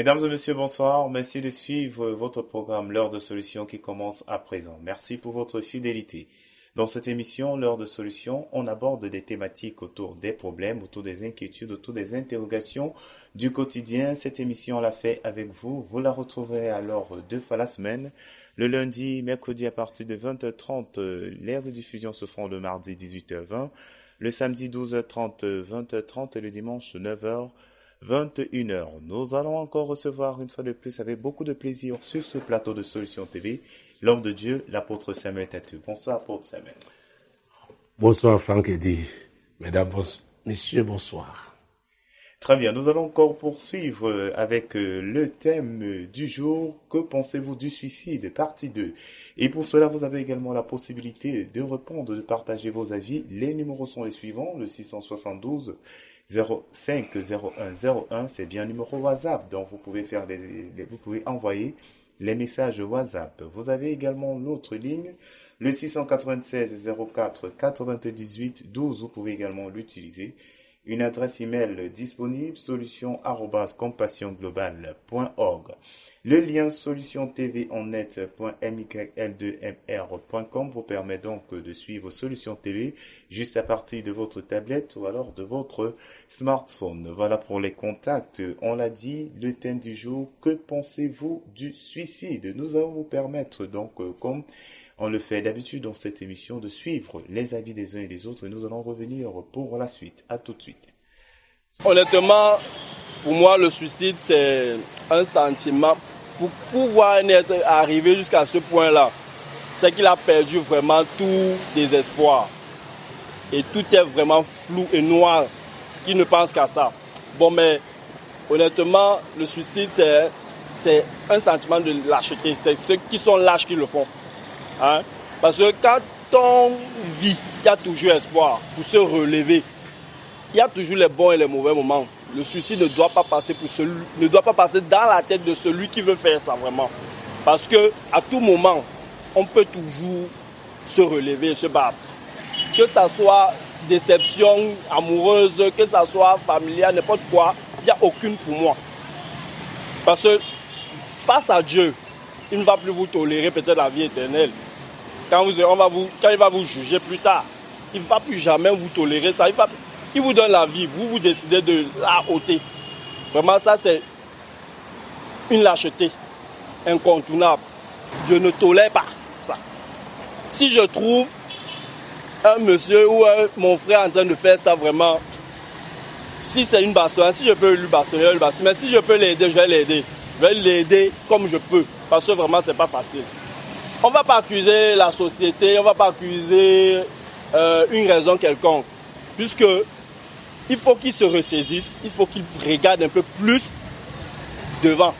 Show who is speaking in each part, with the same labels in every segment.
Speaker 1: Mesdames et messieurs, bonsoir. Merci de suivre votre programme L'heure de solution qui commence à présent. Merci pour votre fidélité. Dans cette émission, L'heure de solution, on aborde des thématiques autour des problèmes, autour des inquiétudes, autour des interrogations du quotidien. Cette émission, on l'a fait avec vous. Vous la retrouverez alors 2 fois la semaine. Le lundi, mercredi à partir de 20h30, les rediffusions se feront le mardi 18h20. Le samedi 12h30, 20h30 et le dimanche 9h. 21h. Nous allons encore recevoir une fois de plus avec beaucoup de plaisir sur ce plateau de Solution TV, l'homme de Dieu, l'apôtre Samuel Tatu. Bonsoir, apôtre Samuel.
Speaker 2: Bonsoir, Franck Eddy. Mesdames, messieurs, bonsoir.
Speaker 1: Très bien, nous allons encore poursuivre avec le thème du jour. Que pensez-vous du suicide, partie 2. Et pour cela, vous avez également la possibilité de répondre, de partager vos avis. Les numéros sont les suivants, le 672 050101, c'est bien un numéro WhatsApp, donc vous pouvez vous pouvez envoyer les messages WhatsApp. Vous avez également l'autre ligne, le 696 04 98 12, vous pouvez également l'utiliser. Une adresse email disponible, solution@compassionglobale.org. Le lien solutiontvonnet.myl2mr.com vous permet donc de suivre Solution TV juste à partir de votre tablette ou alors de votre smartphone. Voilà pour les contacts. On l'a dit, le thème du jour, que pensez-vous du suicide? Nous allons vous permettre donc, comme on le fait d'habitude dans cette émission, de suivre les avis des uns et des autres et nous allons revenir pour la suite. À tout de suite.
Speaker 3: Honnêtement, pour moi, le suicide, c'est un sentiment. Pour pouvoir être arrivé jusqu'à ce point-là, c'est qu'il a perdu vraiment tout désespoir. Et tout est vraiment flou et noir, qu'il ne pense qu'à ça. Bon, mais honnêtement, le suicide, c'est un sentiment de lâcheté. C'est ceux qui sont lâches qui le font. Hein? Parce que quand on vit, il y a toujours espoir pour se relever. Il y a toujours les bons et les mauvais moments. Le suicide ne doit pas passer dans la tête de celui qui veut faire ça vraiment. Parce que à tout moment, on peut toujours se relever et se battre. Que ça soit déception amoureuse, que ça soit familiale, n'importe quoi, il n'y a aucune pour moi. Parce que face à Dieu, il ne va plus vous tolérer peut-être la vie éternelle. Quand il va vous juger plus tard, il ne va plus jamais vous tolérer ça. Il vous donne la vie, vous décidez de la ôter. Vraiment, ça c'est une lâcheté incontournable. Je ne tolère pas ça. Si je trouve un monsieur ou mon frère en train de faire ça vraiment, si c'est une bastonnade, si je peux lui bastonner, mais si je peux l'aider, je vais l'aider. Je vais l'aider comme je peux, parce que vraiment c'est pas facile. On ne va pas accuser la société, on ne va pas accuser une raison quelconque, puisque il faut qu'il se ressaisisse, il faut qu'il regarde un peu plus devant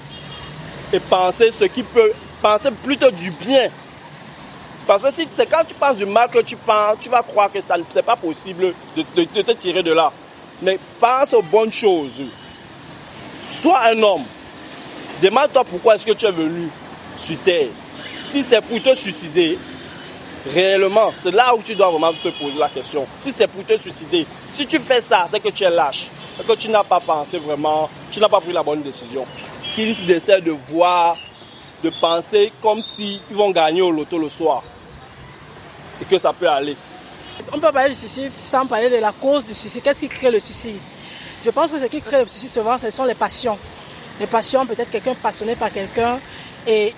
Speaker 3: et penser penser plutôt du bien. Parce que si c'est quand tu penses du mal que tu penses, tu vas croire que ça c'est pas possible de te tirer de là. Mais pense aux bonnes choses. Sois un homme. Demande-toi pourquoi est-ce que tu es venu sur terre. Si c'est pour te suicider, réellement, c'est là où tu dois vraiment te poser la question. Si c'est pour te suicider, si tu fais ça, c'est que tu es lâche. C'est que tu n'as pas pensé vraiment, tu n'as pas pris la bonne décision. Qu'ils essaient de voir, de penser comme s'ils vont gagner au loto le soir. Et que ça peut aller.
Speaker 4: On peut parler du suicide sans parler de la cause du suicide. Qu'est-ce qui crée le suicide? Je pense que ce qui crée le suicide souvent, ce sont les passions. Les passions, peut-être quelqu'un passionné par quelqu'un et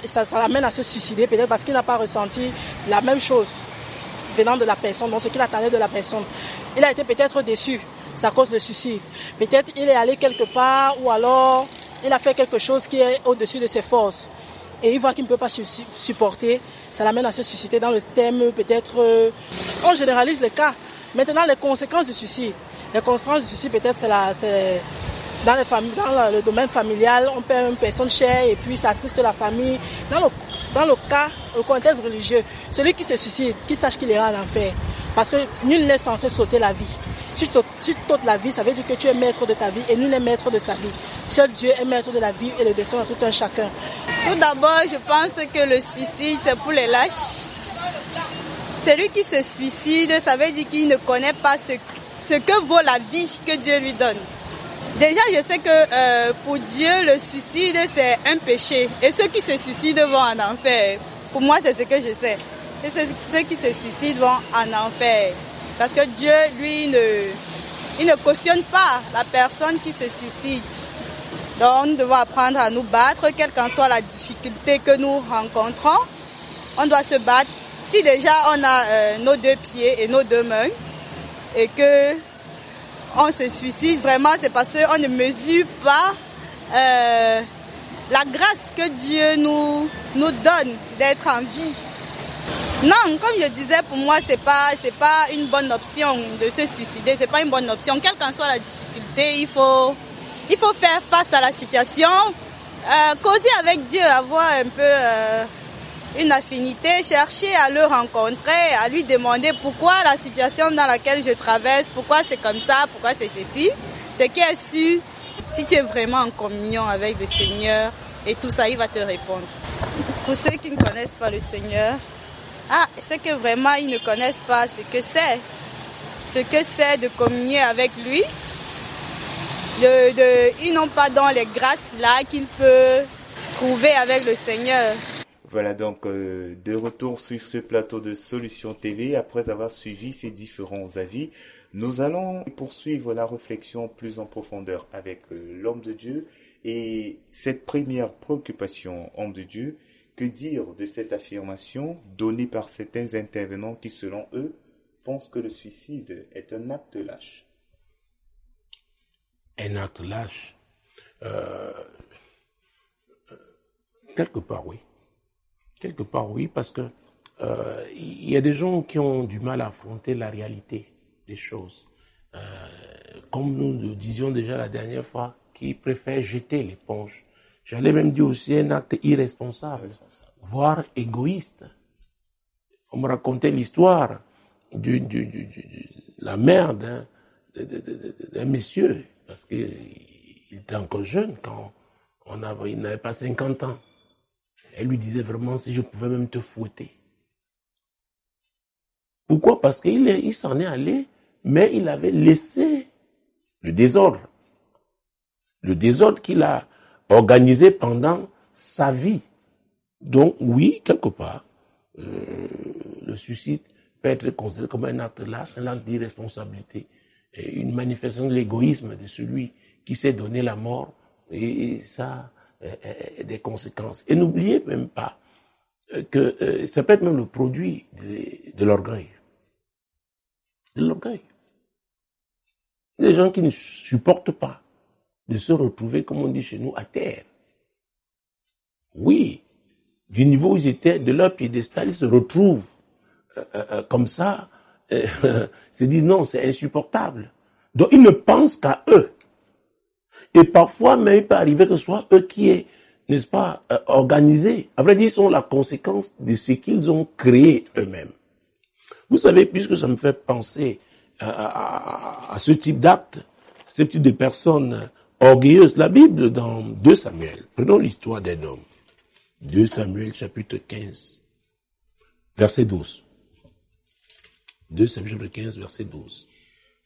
Speaker 4: ça l'amène à se suicider, peut-être parce qu'il n'a pas ressenti la même chose venant de la personne, donc ce qu'il attendait de la personne. Il a été peut-être déçu, c'est à cause du suicide. Peut-être il est allé quelque part ou alors il a fait quelque chose qui est au-dessus de ses forces. Et il voit qu'il ne peut pas supporter, ça l'amène à se suicider dans le thème peut-être... on généralise les cas. Maintenant, les conséquences du suicide. Les conséquences du suicide, peut-être, c'est dans le domaine familial, on perd une personne chère et puis ça attriste la famille. Dans le cas, le contexte religieux, celui qui se suicide, qu'il sache qu'il ira en enfer. Parce que nul n'est censé sauter la vie. Si tu ôtes la vie, ça veut dire que tu es maître de ta vie et nul n'est maître de sa vie. Seul Dieu est maître de la vie et le destin de tout un chacun.
Speaker 5: Tout d'abord, je pense que le suicide, c'est pour les lâches. Celui qui se suicide, ça veut dire qu'il ne connaît pas ce que vaut la vie que Dieu lui donne. Déjà, je sais que pour Dieu, le suicide, c'est un péché. Et ceux qui se suicident vont en enfer. Pour moi, c'est ce que je sais. Et ceux qui se suicident vont en enfer. Parce que Dieu, lui, il ne cautionne pas la personne qui se suicide. Donc, nous devons apprendre à nous battre, quelle qu'en soit la difficulté que nous rencontrons. On doit se battre. Si déjà on a nos 2 pieds et nos 2 mains, et que on se suicide, vraiment, c'est parce qu'on ne mesure pas la grâce que Dieu nous donne d'être en vie. Non, comme je disais, pour moi, c'est pas une bonne option de se suicider. C'est pas une bonne option. Quelle qu'en soit la difficulté, il faut faire face à la situation, causer avec Dieu, avoir un peu une affinité, chercher à le rencontrer, à lui demander pourquoi la situation dans laquelle je traverse, pourquoi c'est comme ça, pourquoi c'est ceci. Ce qui est sûr, si tu es vraiment en communion avec le Seigneur et tout ça, il va te répondre. Pour ceux qui ne connaissent pas le Seigneur, c'est que vraiment ils ne connaissent pas ce que c'est de communier avec lui. Ils n'ont pas dans les grâces là qu'ils peuvent trouver avec le Seigneur.
Speaker 1: Voilà donc de retour sur ce plateau de Solution TV. Après avoir suivi ces différents avis, nous allons poursuivre la réflexion plus en profondeur avec l'homme de Dieu et cette première préoccupation, homme de Dieu. Que dire de cette affirmation donnée par certains intervenants qui, selon eux, pensent que le suicide est un acte lâche?
Speaker 2: Un acte lâche, quelque part oui. Quelque part oui, parce que il y a des gens qui ont du mal à affronter la réalité des choses. Comme nous le disions déjà la dernière fois, qui préfèrent jeter l'éponge. J'allais même dire aussi un acte irresponsable, voire égoïste. On me racontait l'histoire la mère d'un monsieur, parce qu'il était encore jeune quand il n'avait pas 50 ans. Elle lui disait vraiment si je pouvais même te fouetter. Pourquoi? Parce qu'il s'en est allé, mais il avait laissé le désordre. Le désordre qu'il a organisé pendant sa vie. Donc oui, quelque part, le suicide peut être considéré comme un acte lâche, un acte d'irresponsabilité, une manifestation de l'égoïsme de celui qui s'est donné la mort, et ça a des conséquences. Et n'oubliez même pas que ça peut être même le produit de l'orgueil. De l'orgueil. Il y a des gens qui ne supportent pas de se retrouver, comme on dit chez nous, à terre. Oui, du niveau où ils étaient, de leur piédestal, ils se retrouvent comme ça, se disent non, c'est insupportable. Donc ils ne pensent qu'à eux. Et parfois même, il peut arriver que ce soit eux qui aient, n'est-ce pas, organisé. À vrai dire, ils sont la conséquence de ce qu'ils ont créé eux-mêmes. Vous savez, puisque ça me fait penser à ce type d'acte, ce type de personnes orgueilleuses, la Bible dans 2 Samuel, prenons l'histoire d'un homme. 2 Samuel chapitre 15, verset 12. 2 Samuel chapitre 15, verset 12.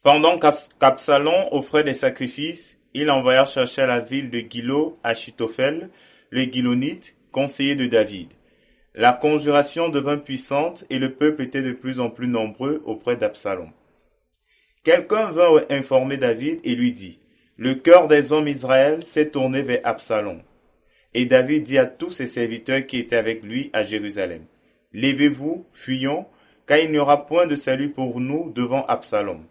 Speaker 1: Pendant qu'Absalom offrait des sacrifices, il envoya chercher à la ville de Gilo Achitophel, le Gilonite, conseiller de David. La conjuration devint puissante et le peuple était de plus en plus nombreux auprès d'Absalom. Quelqu'un vint informer David et lui dit, « Le cœur des hommes Israël s'est tourné vers Absalom. » Et David dit à tous ses serviteurs qui étaient avec lui à Jérusalem, « Levez-vous, fuyons, car il n'y aura point de salut pour nous devant Absalom.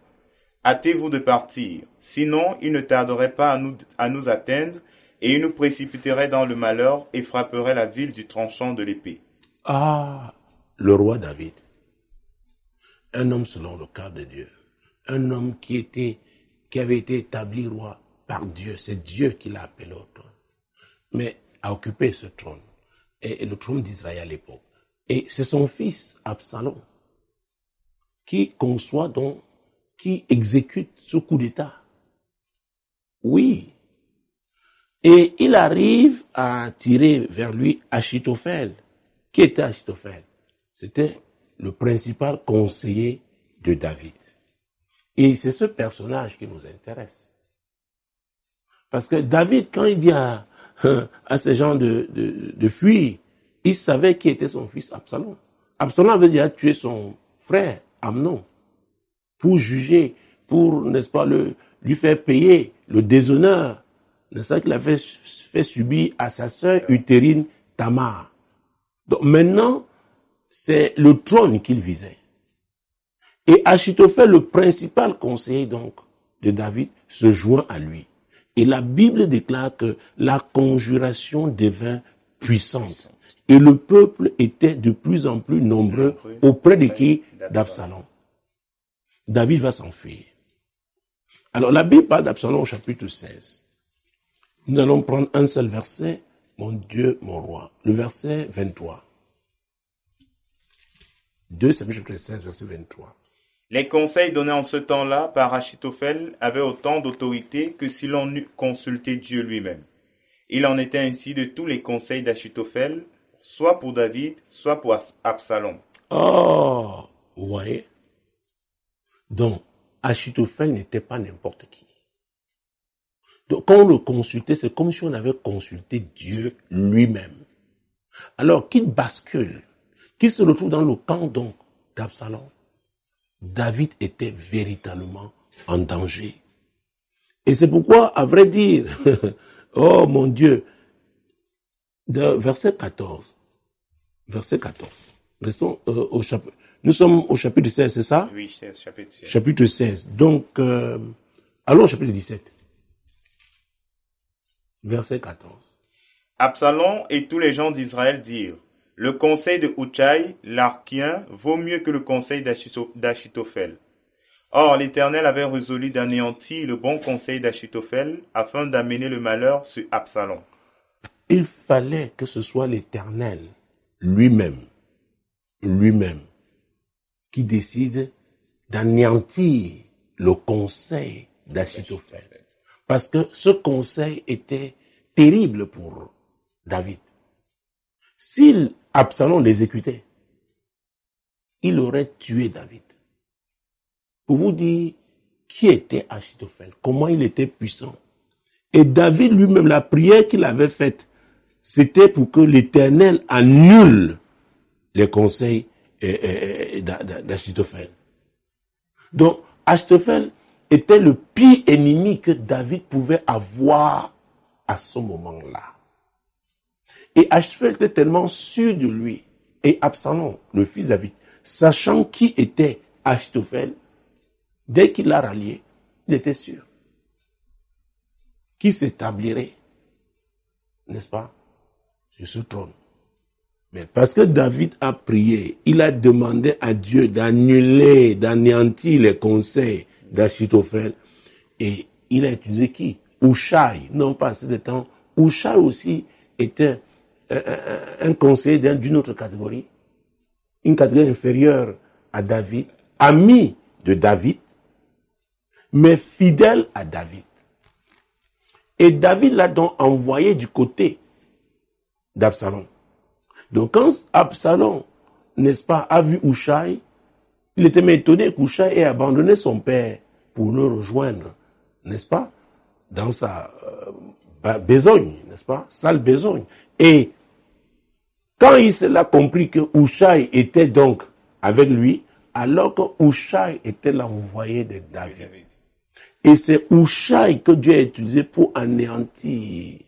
Speaker 1: Hâtez-vous de partir, sinon il ne tarderait pas à nous atteindre, et il nous précipiterait dans le malheur et frapperait la ville du tranchant de l'épée. »
Speaker 2: Ah, le roi David, un homme selon le cœur de Dieu, un homme qui avait été établi roi par Dieu, c'est Dieu qui l'a appelé au trône, mais a occupé ce trône, et le trône d'Israël à l'époque. Et c'est son fils, Absalom, qui conçoit donc, qui exécute ce coup d'État. Oui. Et il arrive à tirer vers lui Achitophel. Qui était Achitophel? C'était le principal conseiller de David. Et c'est ce personnage qui nous intéresse. Parce que David, quand il dit à ces gens de fuir, il savait qui était son fils Absalom. Absalom avait déjà tué son frère Amnon pour juger, pour, n'est-ce pas, lui faire payer le déshonneur, n'est-ce pas, qu'il avait fait subir à sa sœur utérine Tamar. Donc maintenant, c'est le trône qu'il visait. Et Achitophel, le principal conseiller donc de David, se joint à lui. Et la Bible déclare que la conjuration devint puissante. Et le peuple était de plus en plus nombreux auprès de qui? D'Absalom. David va s'enfuir. Alors la Bible parle d'Absalom au chapitre 16. Nous allons prendre un seul verset, mon Dieu, mon roi. Le verset 23. 2 Samuel chapitre 16, verset 23.
Speaker 1: Les conseils donnés en ce temps-là par Achitophel avaient autant d'autorité que si l'on eût consulté Dieu lui-même. Il en était ainsi de tous les conseils d'Achitophel, soit pour David, soit pour Absalom.
Speaker 2: Oh, vous voyez. Donc, Achitophel n'était pas n'importe qui. Donc, quand on le consultait, c'est comme si on avait consulté Dieu lui-même. Alors qu'il bascule, qu'il se retrouve dans le camp donc d'Absalom, David était véritablement en danger. Et c'est pourquoi, à vrai dire, oh mon Dieu, verset 14. Restons au chapitre. Nous sommes au chapitre 16, c'est ça?
Speaker 1: Oui, c'est chapitre 16.
Speaker 2: Chapitre 16. Donc, allons au chapitre 17. Verset 14.
Speaker 1: Absalom et tous les gens d'Israël dirent: le conseil de Hushai, l'Archien, vaut mieux que le conseil d'Achitophel. Or, l'Éternel avait résolu d'anéantir le bon conseil d'Achitophel afin d'amener le malheur sur Absalom.
Speaker 2: Il fallait que ce soit l'Éternel lui-même, qui décide d'anéantir le conseil d'Achitophel. Parce que ce conseil était terrible pour David. Si Absalom l'exécutait, il aurait tué David. Pour vous dire qui était Achitophel, comment il était puissant. Et David lui-même, la prière qu'il avait faite, c'était pour que l'Éternel annule les conseils d'Achitophel. Donc, Achitophel était le pire ennemi que David pouvait avoir à ce moment-là. Et Achitophel était tellement sûr de lui, et Absalom, le fils de David, sachant qui était Achitophel, dès qu'il l'a rallié, il était sûr qu'il s'établirait, n'est-ce pas, sur ce trône. Mais parce que David a prié, il a demandé à Dieu d'annuler, d'anéantir les conseils d'Achitophel, et il a utilisé qui? Hushai, non pas assez de temps. Hushai aussi était un conseiller d'une autre catégorie, une catégorie inférieure à David, ami de David, mais fidèle à David. Et David l'a donc envoyé du côté d'Absalom. Donc quand Absalom, n'est-ce pas, a vu Hushai, il était même étonné qu'Hushai ait abandonné son père pour le rejoindre, n'est-ce pas, dans sa besogne, n'est-ce pas, sale besogne. Et quand il s'est compris que Hushai était donc avec lui, alors que Hushai était l'envoyé de David. Et c'est Hushai que Dieu a utilisé pour anéantir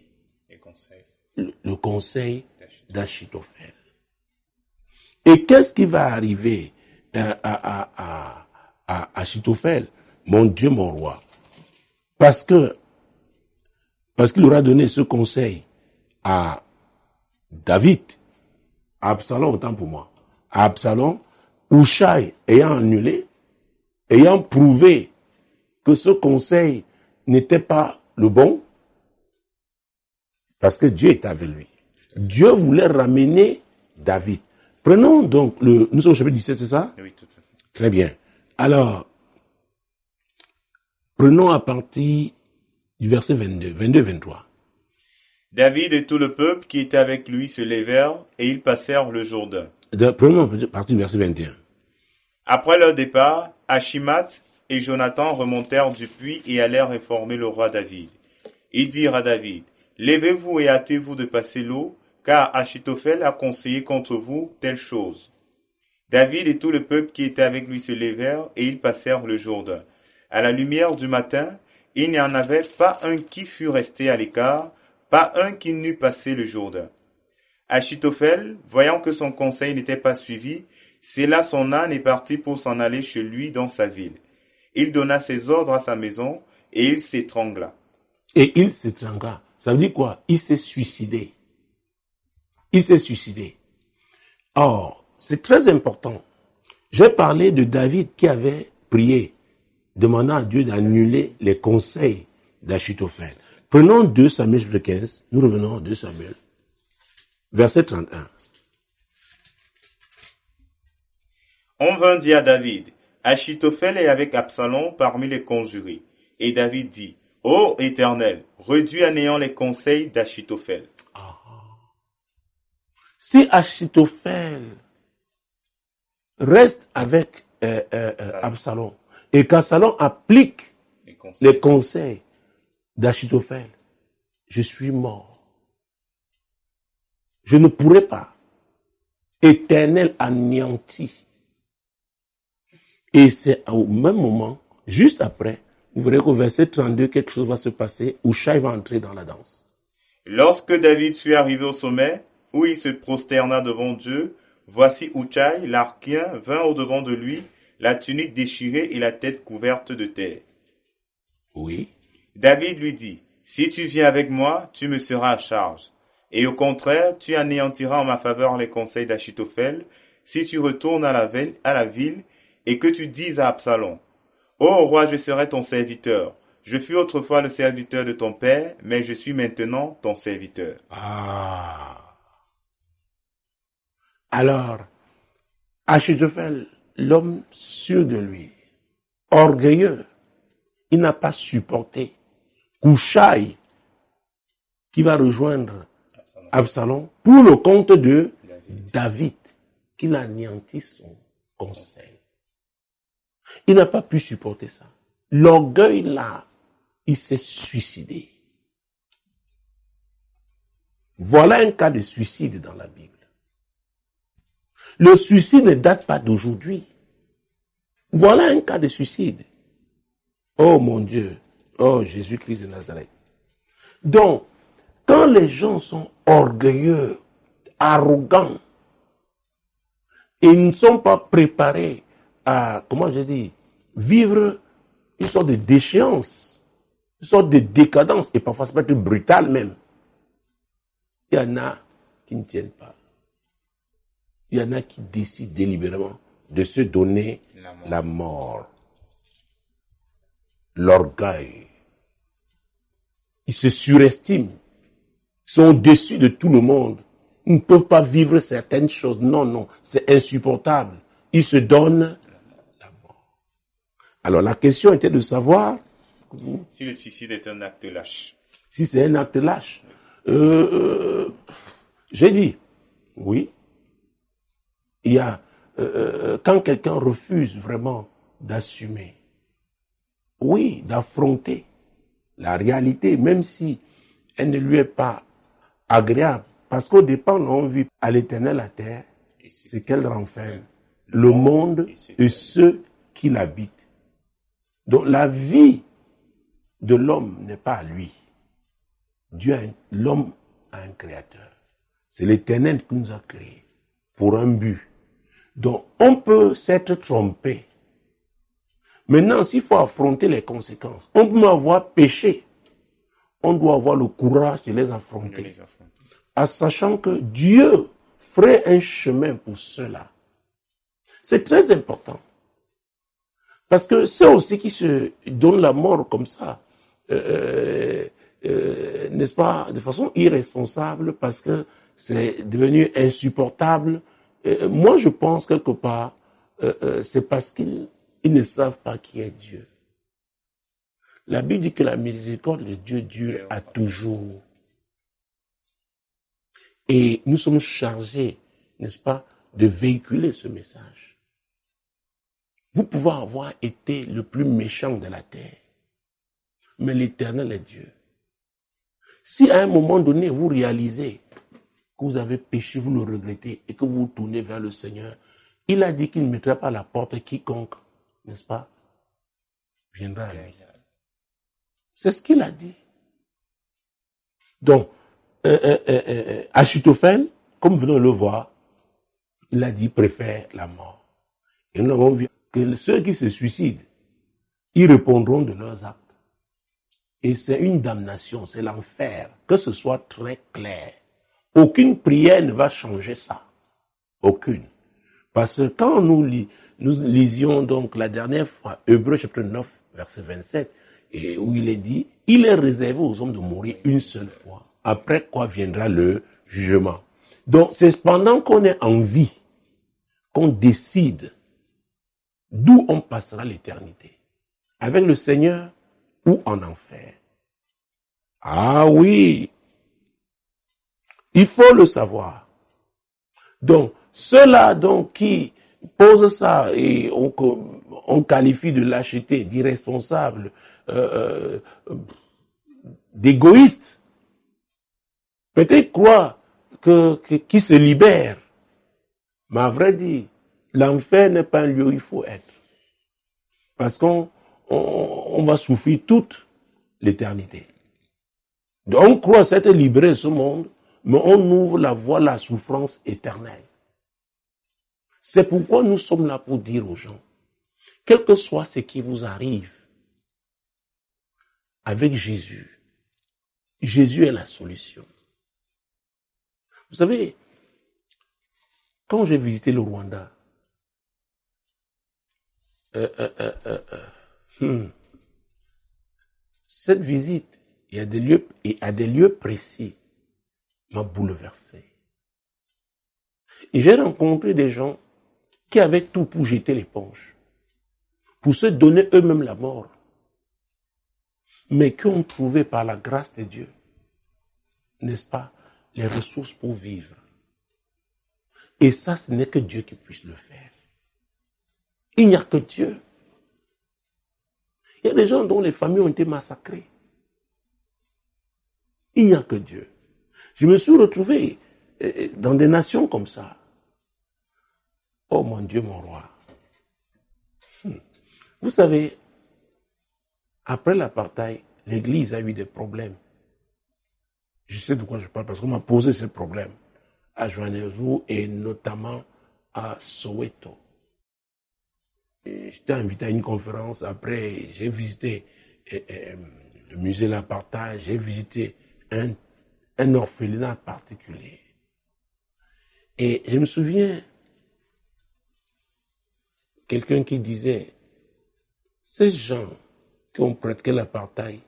Speaker 2: le conseil d'Achitophel. Et qu'est-ce qui va arriver à Achitophel, mon Dieu, mon roi? Parce qu'il aura donné ce conseil à David, à Absalom, autant pour moi, à Absalom, Hushai ayant annulé, ayant prouvé que ce conseil n'était pas le bon, parce que Dieu était avec lui. Dieu voulait ramener David. Prenons donc nous sommes au chapitre 17, c'est ça?
Speaker 1: Oui, tout à fait.
Speaker 2: Très bien. Alors, prenons à partir du verset 22-23.
Speaker 1: David et tout le peuple qui était avec lui se levèrent et ils passèrent le Jourdain.
Speaker 2: Prenons à partir du verset 21.
Speaker 1: Après leur départ, Achimath et Jonathan remontèrent du puits et allèrent informer le roi David. Ils dirent à David, levez-vous et hâtez-vous de passer l'eau, car Achitophel a conseillé contre vous telle chose. David et tout le peuple qui était avec lui se levèrent et ils passèrent le Jourdain. À la lumière du matin, il n'y en avait pas un qui fût resté à l'écart, pas un qui n'eût passé le Jourdain. Achitophel, voyant que son conseil n'était pas suivi, sella son âne et partit pour s'en aller chez lui dans sa ville. Il donna ses ordres à sa maison et il s'étrangla.
Speaker 2: Et il s'étrangla. Ça veut dire quoi? Il s'est suicidé. Il s'est suicidé. Or, c'est très important. J'ai parlé de David qui avait prié, demandant à Dieu d'annuler les conseils d'Achitophel. Prenons 2 Samuel chapitre 15, nous revenons à 2 Samuel, verset 31.
Speaker 1: On vint dire à David, Achitophel est avec Absalom parmi les conjurés. Et David dit, Ô Éternel, réduis à néant les conseils d'Achitophel.
Speaker 2: Si Achitophel reste avec Absalom et qu'Absalom applique les conseils d'Achitophel, je suis mort. Je ne pourrai pas. Éternel anéanti. Et c'est au même moment, juste après, vous verrez qu'au verset 32, quelque chose va se passer, où Shai va entrer dans la danse.
Speaker 1: Lorsque David fut arrivé au sommet, où il se prosterna devant Dieu, voici Uchai, l'Archien, vint au-devant de lui, la tunique déchirée et la tête couverte de terre.
Speaker 2: Oui.
Speaker 1: David lui dit, si tu viens avec moi, tu me seras à charge. Et au contraire, tu anéantiras en ma faveur les conseils d'Achitophel, si tu retournes à la ville, et que tu dises à Absalom, Ô roi, je serai ton serviteur. Je fus autrefois le serviteur de ton père, mais je suis maintenant ton serviteur.
Speaker 2: Alors, Achitophel, l'homme sûr de lui, orgueilleux, il n'a pas supporté Hushai qui va rejoindre Absalom pour le compte de David, qui anéantit son conseil. Il n'a pas pu supporter ça. L'orgueil là, il s'est suicidé. Voilà un cas de suicide dans la Bible. Le suicide ne date pas d'aujourd'hui. Voilà un cas de suicide. Oh mon Dieu, oh Jésus-Christ de Nazareth. Donc, quand les gens sont orgueilleux, arrogants, et ils ne sont pas préparés à, vivre une sorte de déchéance, une sorte de décadence, et parfois ça peut être brutal même. Il y en a qui ne tiennent pas. Il y en a qui décident délibérément de se donner la mort. L'orgueil. Ils se surestiment. Ils sont au-dessus de tout le monde. Ils ne peuvent pas vivre certaines choses. Non, c'est insupportable. Ils se donnent la mort. Alors la question était de savoir
Speaker 1: si le suicide est un acte lâche.
Speaker 2: Si c'est un acte lâche. J'ai dit, oui. Il y a, quand quelqu'un refuse vraiment d'assumer, oui, d'affronter la réalité, même si elle ne lui est pas agréable. Parce qu'au départ, on vit à l'Éternel la terre, c'est qu'elle renferme le monde et ceux qui l'habitent. Donc la vie de l'homme n'est pas à lui. L'homme a un créateur. C'est l'Éternel qui nous a créés pour un but. Donc on peut s'être trompé. Maintenant, s'il faut affronter les conséquences, on peut avoir péché. On doit avoir le courage de les affronter. En sachant que Dieu ferait un chemin pour cela. C'est très important. Parce que ceux aussi qui se donnent la mort comme ça, n'est-ce pas, de façon irresponsable, parce que c'est devenu insupportable. Moi, je pense quelque part, c'est parce qu'ils ne savent pas qui est Dieu. La Bible dit que la miséricorde de Dieu dure à toujours. Et nous sommes chargés, n'est-ce pas, de véhiculer ce message. Vous pouvez avoir été le plus méchant de la terre, mais l'Éternel est Dieu. Si à un moment donné, vous réalisez que vous avez péché, vous le regrettez et que vous vous tournez vers le Seigneur, il a dit qu'il ne mettrait pas à la porte quiconque, n'est-ce pas, viendra à lui. C'est ce qu'il a dit. Donc, Achitophel, comme venons le voir, il a dit préfère la mort. Et nous avons vu que ceux qui se suicident, ils répondront de leurs actes. Et c'est une damnation, c'est l'enfer, que ce soit très clair. Aucune prière ne va changer ça. Aucune. Parce que quand nous lisions donc la dernière fois, Hébreux chapitre 9, verset 27, et où il est dit, il est réservé aux hommes de mourir une seule fois. Après quoi viendra le jugement. Donc c'est pendant qu'on est en vie qu'on décide d'où on passera l'éternité. Avec le Seigneur ou en enfer. Ah oui, il faut le savoir. Donc, ceux-là donc, qui posent ça et on qualifie de lâcheté, d'irresponsable, d'égoïste, peut-être croient qu'ils se libèrent. Mais à vrai dire, l'enfer n'est pas un lieu où il faut être. Parce qu'on va souffrir toute l'éternité. Donc on croit s'être libéré de ce monde, mais on ouvre la voie à la souffrance éternelle. C'est pourquoi nous sommes là pour dire aux gens, quel que soit ce qui vous arrive, avec Jésus, Jésus est la solution. Vous savez, quand j'ai visité le Rwanda, cette visite, il y a des lieux précis, m'a bouleversé. Et j'ai rencontré des gens qui avaient tout pour jeter l'éponge, pour se donner eux-mêmes la mort, mais qui ont trouvé par la grâce de Dieu, n'est-ce pas, les ressources pour vivre. Et ça, ce n'est que Dieu qui puisse le faire. Il n'y a que Dieu. Il y a des gens dont les familles ont été massacrées. Il n'y a que Dieu. Je me suis retrouvé dans des nations comme ça. Oh mon Dieu, mon roi. Vous savez, après l'apartheid, l'Église a eu des problèmes. Je sais de quoi je parle parce qu'on m'a posé ces problèmes à Johannesburg et notamment à Soweto. J'étais invité à une conférence. Après, j'ai visité le musée de l'apartheid. J'ai visité un orphelinat particulier. Et je me souviens, quelqu'un qui disait, ces gens qui ont pratiqué l'apartheid,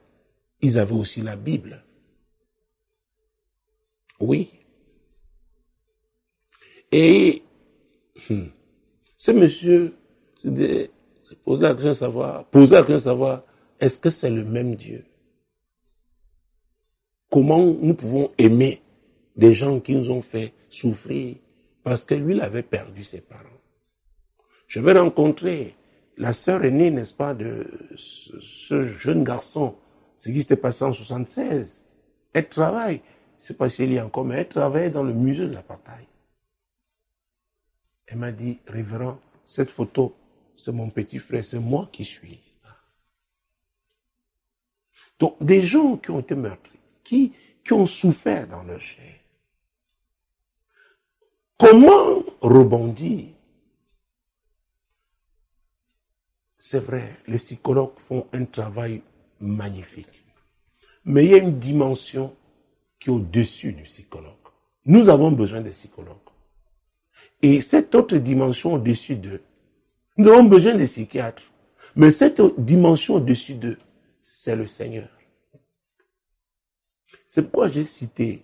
Speaker 2: ils avaient aussi la Bible. Oui. Et ce monsieur se posait la question de savoir, est-ce que c'est le même Dieu? Comment nous pouvons aimer des gens qui nous ont fait souffrir parce que lui, il avait perdu ses parents. Je vais rencontrer la sœur aînée, n'est-ce pas, de ce jeune garçon, ce qui s'était passé en 1976. Elle travaille, c'est pas si elle y est encore, mais elle travaille dans le musée de l'apartheid. Elle m'a dit, révérend, cette photo, c'est mon petit frère, c'est moi qui suis là. Donc, des gens qui ont été meurtris, qui ont souffert dans leur chair. Comment rebondir? C'est vrai, les psychologues font un travail magnifique. Mais il y a une dimension qui est au-dessus du psychologue. Nous avons besoin des psychologues. Et cette autre dimension au-dessus d'eux, nous avons besoin des psychiatres. Mais cette dimension au-dessus d'eux, c'est le Seigneur. C'est pourquoi j'ai cité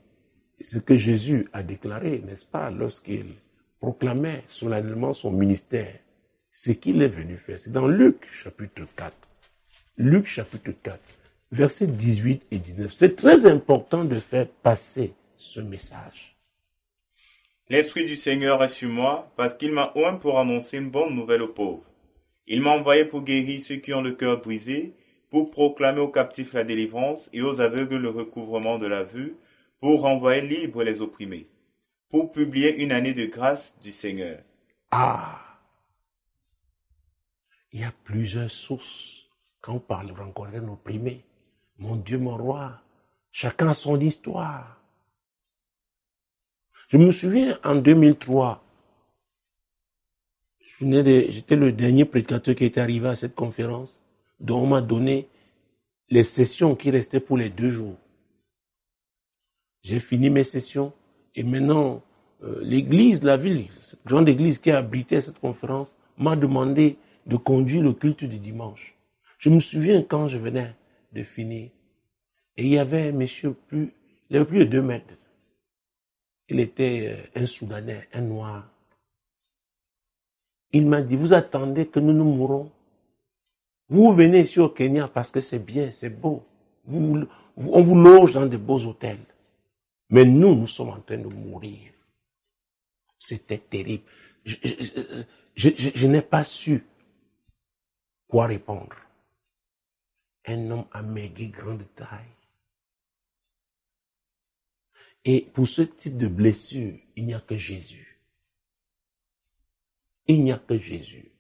Speaker 2: ce que Jésus a déclaré, n'est-ce pas, lorsqu'il proclamait solennellement son ministère, ce qu'il est venu faire. C'est dans Luc chapitre 4. Luc chapitre 4, versets 18 et 19. C'est très important de faire passer ce message.
Speaker 1: L'Esprit du Seigneur est sur moi, parce qu'il m'a oint pour annoncer une bonne nouvelle aux pauvres. Il m'a envoyé pour guérir ceux qui ont le cœur brisé, pour proclamer aux captifs la délivrance et aux aveugles le recouvrement de la vue, pour renvoyer libres les opprimés, pour publier une année de grâce du Seigneur.
Speaker 2: Ah, il y a plusieurs sources quand on parle de rencontrer un opprimé. Mon Dieu, mon roi, chacun a son histoire. Je me souviens en 2003, j'étais le dernier prédicateur qui était arrivé à cette conférence, dont on m'a donné les sessions qui restaient pour les 2 jours. J'ai fini mes sessions et maintenant, l'église, la ville, cette grande église qui a abrité cette conférence, m'a demandé de conduire le culte du dimanche. Je me souviens quand je venais de finir, et il y avait un monsieur il avait plus de 2 mètres. Il était un Soudanais, un Noir. Il m'a dit, vous attendez que nous mourons. Vous venez ici au Kenya parce que c'est bien, c'est beau. On vous loge dans de beaux hôtels. Mais nous sommes en train de mourir. C'était terrible. Je n'ai pas su quoi répondre. Un homme amaigri, grande taille. Et pour ce type de blessure, il n'y a que Jésus. Il n'y a que Jésus.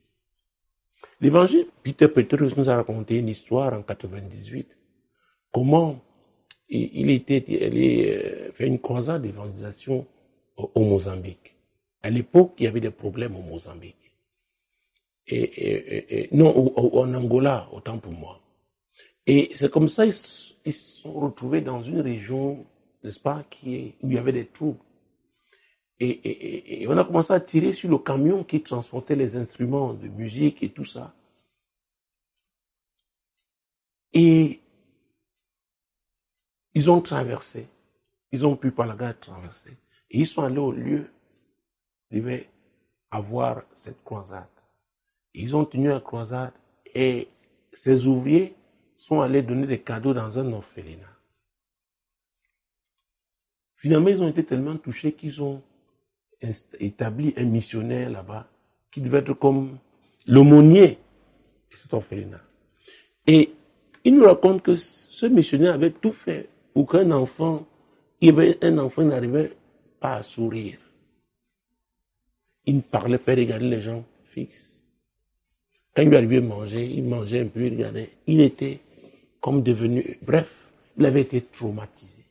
Speaker 2: L'évangile, Peter Petrus nous a raconté une histoire en 98. Comment il allait faire une croisade d'évangélisation au Mozambique. À l'époque, il y avait des problèmes au Mozambique. Non, en Angola, autant pour moi. Et c'est comme ça, ils se sont retrouvés dans une région, n'est-ce pas, où il y avait des troubles. Et on a commencé à tirer sur le camion qui transportait les instruments de musique et tout ça. Et ils ont traversé. Ils ont pu par la grâce traverser. Et ils sont allés au lieu. Ils devaient avoir cette croisade. Ils ont tenu la croisade et ces ouvriers sont allés donner des cadeaux dans un orphelinat. Finalement, ils ont été tellement touchés qu'ils ont établi un missionnaire là-bas qui devait être comme l'aumônier de cet orphelinat. Et il nous raconte que ce missionnaire avait tout fait pour qu'un enfant, il n'arrivait pas à sourire. Il ne parlait pas, il regardait les gens fixes. Quand il lui arrivait à manger, il mangeait un peu, il regardait. Il était comme devenu, bref, il avait été traumatisé.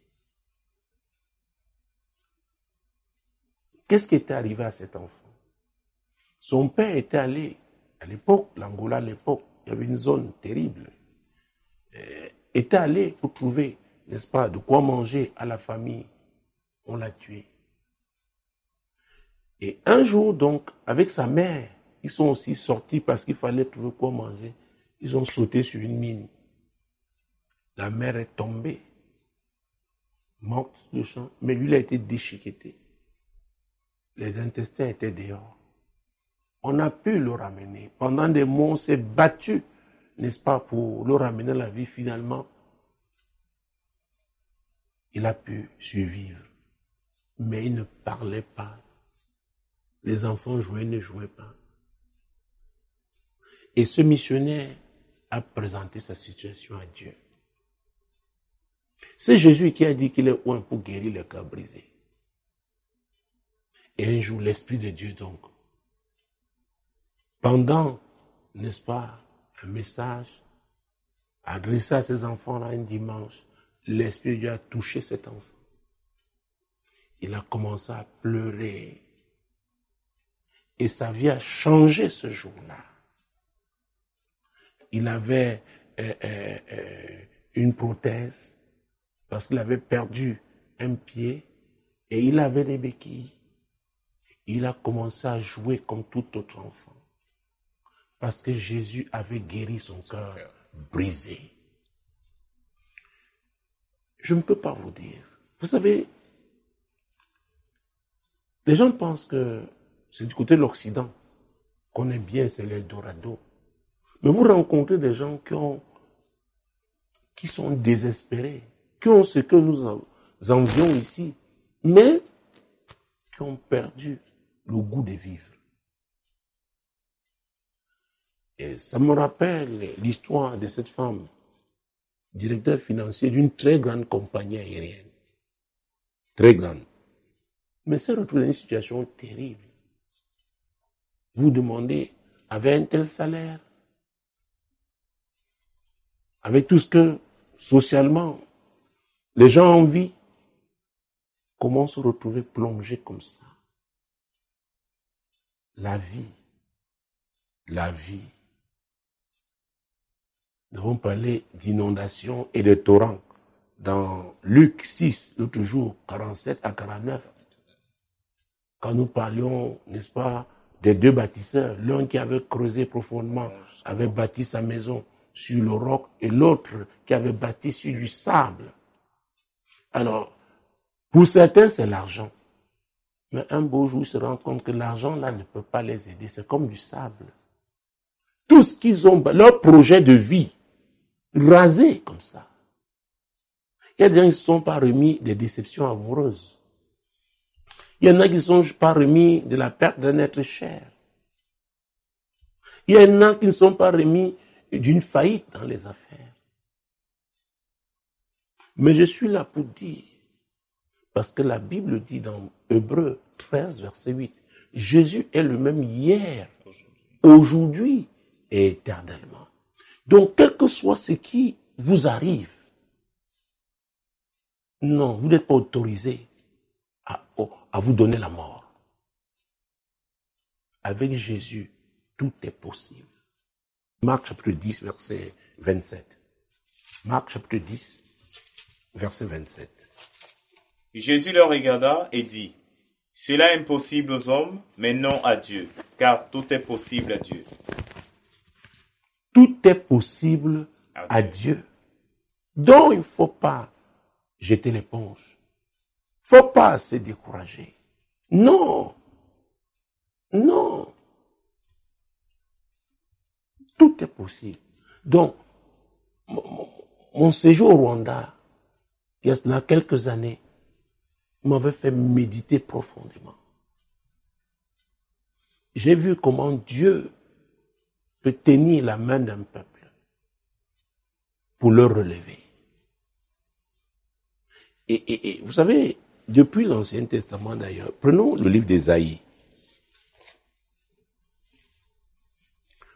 Speaker 2: Qu'est-ce qui était arrivé à cet enfant? Son père était allé, à l'époque, l'Angola à l'époque, il y avait une zone terrible, était allé pour trouver, n'est-ce pas, de quoi manger à la famille. On l'a tué. Et un jour, donc, avec sa mère, ils sont aussi sortis parce qu'il fallait trouver quoi manger. Ils ont sauté sur une mine. La mère est tombée, morte de champ, mais lui, il a été déchiqueté. Les intestins étaient dehors. On a pu le ramener. Pendant des mois, on s'est battu, n'est-ce pas, pour le ramener à la vie. Finalement, il a pu survivre. Mais il ne parlait pas. Les enfants jouaient, ne jouaient pas. Et ce missionnaire a présenté sa situation à Dieu. C'est Jésus qui a dit qu'il est oint pour guérir les cœurs brisés. Et un jour, l'Esprit de Dieu, donc, pendant, n'est-ce pas, un message adressé à ses enfants là un dimanche, l'Esprit de Dieu a touché cet enfant. Il a commencé à pleurer. Et sa vie a changé ce jour-là. Il avait une prothèse parce qu'il avait perdu un pied et il avait des béquilles. Il a commencé à jouer comme tout autre enfant parce que Jésus avait guéri son cœur brisé. Je ne peux pas vous dire. Vous savez, les gens pensent que c'est du côté de l'Occident qu'on aime bien, c'est l'Eldorado. Mais vous rencontrez des gens qui sont désespérés, qui ont ce que nous envions ici, mais qui ont perdu le goût de vivre. Et ça me rappelle l'histoire de cette femme directeur financier d'une très grande compagnie aérienne. Très grande. Mais s'est retrouvé dans une situation terrible. Vous demandez, avec un tel salaire, avec tout ce que, socialement, les gens ont envie, comment se retrouver plongé comme ça? La vie. Nous avons parlé d'inondations et de torrents. Dans Luc 6, l'autre jour, 47 à 49, quand nous parlions, n'est-ce pas, des deux bâtisseurs, l'un qui avait creusé profondément, avait bâti sa maison sur le roc, et l'autre qui avait bâti sur du sable. Alors, pour certains, c'est l'argent. Mais un beau jour, ils se rendent compte que l'argent, là, ne peut pas les aider. C'est comme du sable. Tout ce qu'ils ont, leur projet de vie, rasé comme ça. Il y a des gens qui ne sont pas remis des déceptions amoureuses. Il y en a qui ne sont pas remis de la perte d'un être cher. Il y en a qui ne sont pas remis d'une faillite dans les affaires. Mais je suis là pour dire, parce que la Bible dit dans Hébreux 13, verset 8, Jésus est le même hier, aujourd'hui et éternellement. Donc, quel que soit ce qui vous arrive, non, vous n'êtes pas autorisé à vous donner la mort. Avec Jésus, tout est possible. Marc chapitre 10, verset 27. Marc chapitre 10, verset 27.
Speaker 1: Jésus leur regarda et dit, « Cela est impossible aux hommes, mais non à Dieu, car tout est possible à Dieu. »
Speaker 2: Tout est possible à Dieu. Donc, il ne faut pas jeter l'éponge. Il ne faut pas se décourager. Non. Non. Tout est possible. Donc, mon séjour au Rwanda, il y a cela quelques années, m'avait fait méditer profondément. J'ai vu comment Dieu peut tenir la main d'un peuple pour le relever. Et vous savez, depuis l'Ancien Testament d'ailleurs, prenons le livre d'Ésaïe.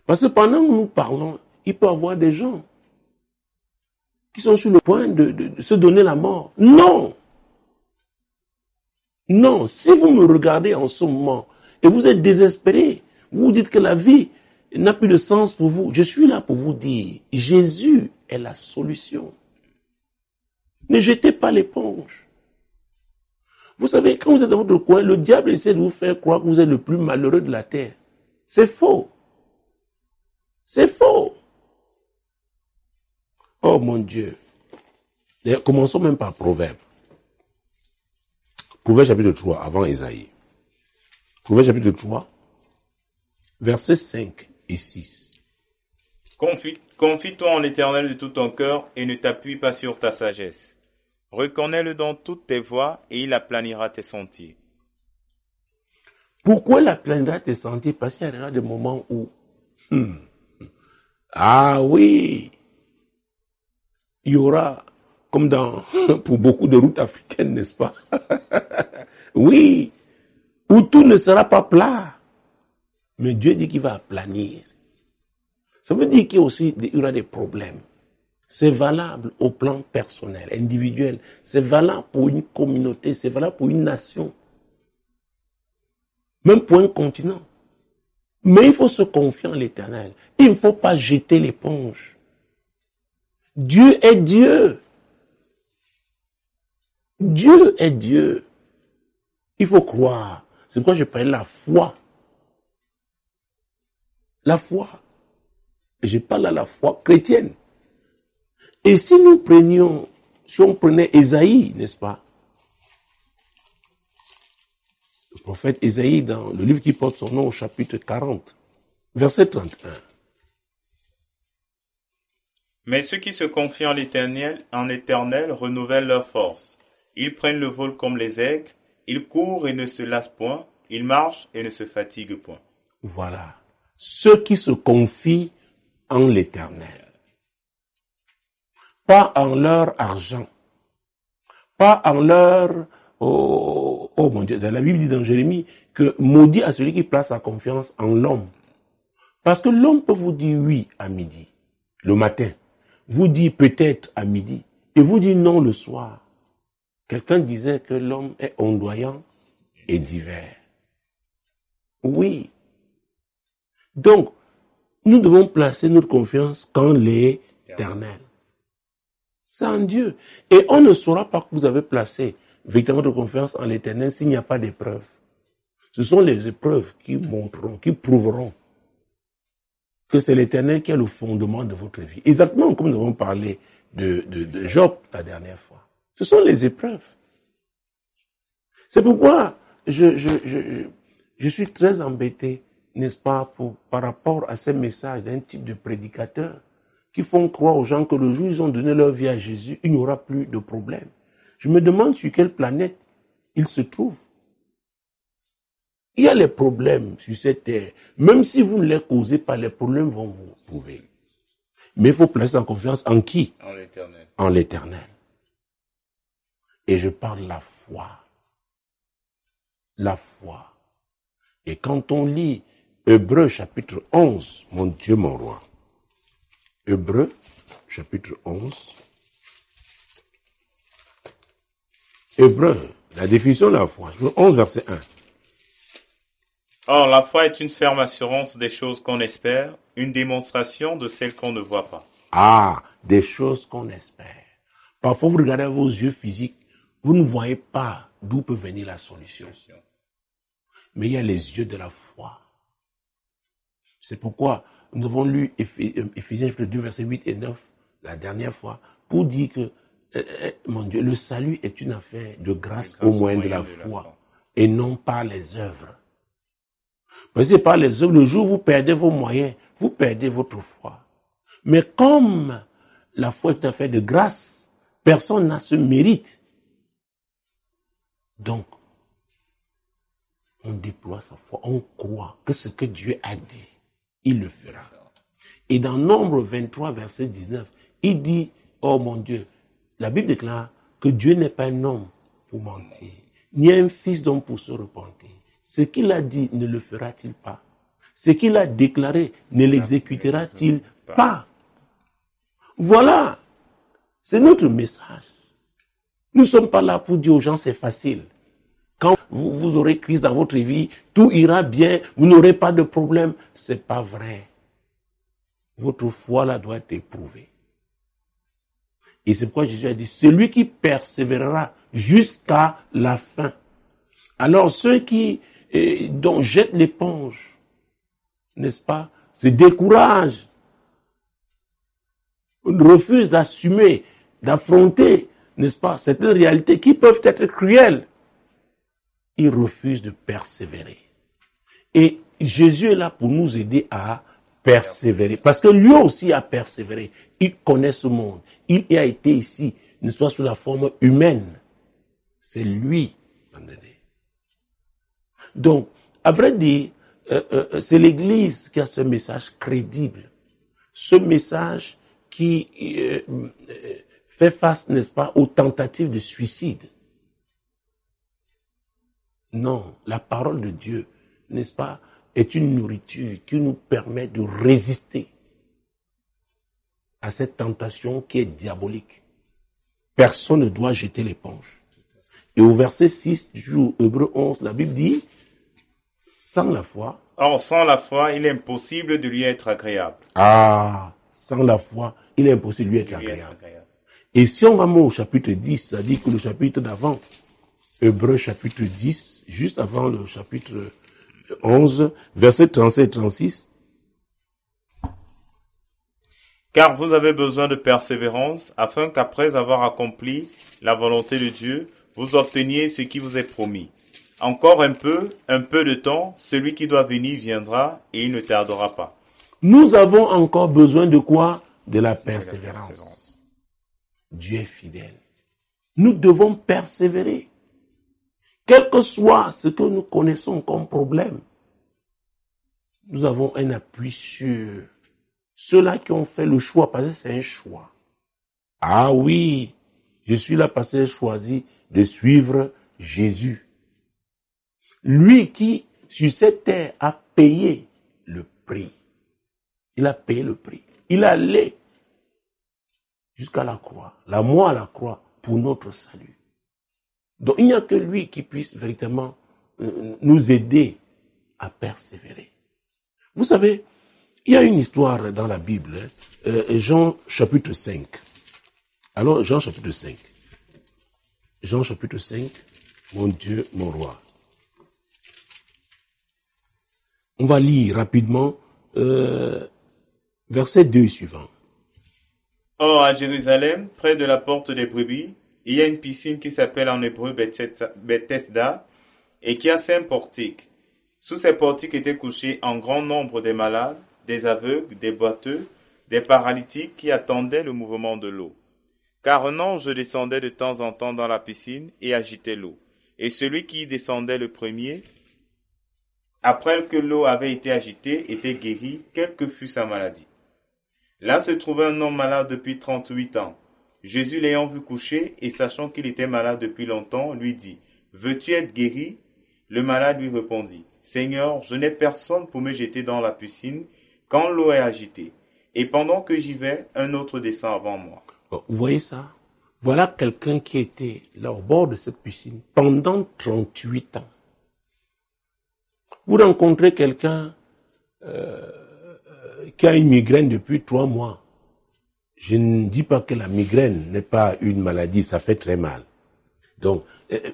Speaker 2: Parce que pendant que nous parlons, il peut y avoir des gens qui sont sur le point de se donner la mort. Non! Non, si vous me regardez en ce moment et vous êtes désespéré, vous dites que la vie n'a plus de sens pour vous, je suis là pour vous dire, Jésus est la solution. Ne jetez pas l'éponge. Vous savez, quand vous êtes dans votre coin, le diable essaie de vous faire croire que vous êtes le plus malheureux de la terre. C'est faux. C'est faux. Oh mon Dieu. D'ailleurs, commençons même par Proverbe. Proverbe chapitre 3, avant Ésaïe. Proverbe chapitre 3, versets 5 et 6.
Speaker 1: Confie-toi en l'Éternel de tout ton cœur et ne t'appuie pas sur ta sagesse. Reconnais-le dans toutes tes voies et il aplanira tes sentiers.
Speaker 2: Pourquoi il aplanira tes sentiers? Parce qu'il y aura des moments où... Ah oui, il y aura, comme pour beaucoup de routes africaines, n'est-ce pas? Oui, où tout ne sera pas plat. Mais Dieu dit qu'il va aplanir. Ça veut dire qu'il y aura des problèmes. C'est valable au plan personnel, individuel. C'est valable pour une communauté, c'est valable pour une nation. Même pour un continent. Mais il faut se confier en l'Éternel. Il ne faut pas jeter l'éponge. Dieu est Dieu. Dieu est Dieu. Il faut croire. C'est pourquoi je parle de la foi. La foi. Et je parle à la foi chrétienne. Et si on prenait Ésaïe, n'est-ce pas? Le prophète Ésaïe, dans le livre qui porte son nom au chapitre 40, verset 31.
Speaker 1: Mais ceux qui se confient en l'Éternel renouvellent leur force. Ils prennent le vol comme les aigles, ils courent et ne se lassent point, ils marchent et ne se fatiguent point.
Speaker 2: Voilà. Ceux qui se confient en l'Éternel. pas en leur argent, pas en leur... Oh mon Dieu, dans la Bible dit dans Jérémie que maudit à celui qui place sa confiance en l'homme. Parce que l'homme peut vous dire oui à midi, le matin, vous dit peut-être à midi, et vous dit non le soir. Quelqu'un disait que l'homme est ondoyant et divers. Oui. Donc, nous devons placer notre confiance qu'en l'Éternel. C'est en Dieu. Et on ne saura pas que vous avez placé véritablement votre confiance en l'Éternel s'il n'y a pas d'épreuves. Ce sont les épreuves qui montreront, qui prouveront que c'est l'Éternel qui est le fondement de votre vie. Exactement comme nous avons parlé de Job la dernière fois. Ce sont les épreuves. C'est pourquoi je suis très embêté, n'est-ce pas, par rapport à ces messages d'un type de prédicateurs qui font croire aux gens que le jour où ils ont donné leur vie à Jésus, il n'y aura plus de problème. Je me demande sur quelle planète ils se trouvent. Il y a les problèmes sur cette terre. Même si vous ne les causez pas, les problèmes vont vous trouver. Mais il faut placer en confiance en qui?
Speaker 1: En l'Éternel.
Speaker 2: En l'Éternel. Et je parle la foi. La foi. Et quand on lit Hébreux chapitre 11, mon Dieu, mon roi. Hébreux chapitre 11. Hébreux, la définition de la foi, 11 verset 1.
Speaker 1: Or, la foi est une ferme assurance des choses qu'on espère, une démonstration de celles qu'on ne voit pas.
Speaker 2: Ah, des choses qu'on espère. Parfois, vous regardez vos yeux physiques, vous ne voyez pas d'où peut venir la solution. Mais il y a les yeux de la foi. C'est pourquoi nous avons lu Éphésiens 2, versets 8 et 9, la dernière fois, pour dire que, mon Dieu, le salut est une affaire de grâce au moyen de la foi, et non par les œuvres. Parce que par les œuvres, le jour où vous perdez vos moyens, vous perdez votre foi. Mais comme la foi est une affaire de grâce, personne n'a ce mérite. Donc, on déploie sa foi, on croit que ce que Dieu a dit, il le fera. Et dans Nombre 23, verset 19, il dit, oh mon Dieu, la Bible déclare que Dieu n'est pas un homme pour mentir, ni un fils d'homme pour se repentir. Ce qu'il a dit, ne le fera-t-il pas? Ce qu'il a déclaré, ne l'exécutera-t-il pas? Voilà, c'est notre message. Nous ne sommes pas là pour dire aux gens c'est facile. Quand vous aurez crise dans votre vie, tout ira bien, vous n'aurez pas de problème. C'est pas vrai. Votre foi là doit être éprouvée. Et c'est pourquoi Jésus a dit, celui qui persévérera jusqu'à la fin. Alors ceux qui dont jettent l'éponge, n'est-ce pas, se découragent, refusent d'assumer, d'affronter, n'est-ce pas, certaines réalités qui peuvent être cruelles. Ils refusent de persévérer. Et Jésus est là pour nous aider à persévérer. Parce que lui aussi a persévéré. Il connaît ce monde. Il a été ici, n'est-ce pas, sous la forme humaine. C'est lui. Donc, à vrai dire, c'est l'Église qui a ce message crédible. Ce message qui fait face, n'est-ce pas, aux tentatives de suicide. Non, la parole de Dieu, n'est-ce pas, est une nourriture qui nous permet de résister à cette tentation qui est diabolique. Personne ne doit jeter l'éponge. Et au verset 6 du jour Hébreux 11, la Bible dit, sans la foi...
Speaker 1: Or, sans la foi, il est impossible de lui être agréable.
Speaker 2: Ah, sans la foi, il est impossible de lui être agréable. Et si on va au chapitre 10, ça dit que le chapitre d'avant, Hébreux chapitre 10, juste avant le chapitre 11, versets 37 et 36.
Speaker 1: Car vous avez besoin de persévérance, afin qu'après avoir accompli la volonté de Dieu, vous obteniez ce qui vous est promis. Encore un peu de temps, celui qui doit venir viendra et il ne tardera pas.
Speaker 2: Nous avons encore besoin de quoi? De la persévérance. Dieu est fidèle. Nous devons persévérer. Quel que soit ce que nous connaissons comme problème, nous avons un appui sur ceux-là qui ont fait le choix, parce que c'est un choix. Ah oui, je suis là parce que j'ai choisi de suivre Jésus. Lui qui, sur cette terre, a payé le prix. Il a payé le prix. Il allait jusqu'à la croix, la mort à la croix, pour notre salut. Donc il n'y a que lui qui puisse véritablement nous aider à persévérer. Vous savez, il y a une histoire dans la Bible, Jean chapitre 5. Alors, Jean chapitre 5. Jean chapitre 5, mon Dieu, mon roi. On va lire rapidement verset 2 suivant.
Speaker 1: Or, à Jérusalem, près de la porte des brebis, il y a une piscine qui s'appelle en hébreu Bethesda et qui a 5 portiques. Sous ces portiques étaient couchés en grand nombre des malades, des aveugles, des boiteux, des paralytiques qui attendaient le mouvement de l'eau. Car un ange descendait de temps en temps dans la piscine et agitait l'eau. Et celui qui y descendait le premier, après que l'eau avait été agitée, était guéri, quelle que fût sa maladie. Là se trouvait un homme malade depuis 38 ans. Jésus l'ayant vu coucher et sachant qu'il était malade depuis longtemps, lui dit, « Veux-tu être guéri ?» Le malade lui répondit, « Seigneur, je n'ai personne pour me jeter dans la piscine quand l'eau est agitée. Et pendant que j'y vais, un autre descend avant moi. »
Speaker 2: Vous voyez ça? Voilà quelqu'un qui était là au bord de cette piscine pendant 38 ans. Vous rencontrez quelqu'un qui a une migraine depuis 3 mois. Je ne dis pas que la migraine n'est pas une maladie, ça fait très mal. Donc,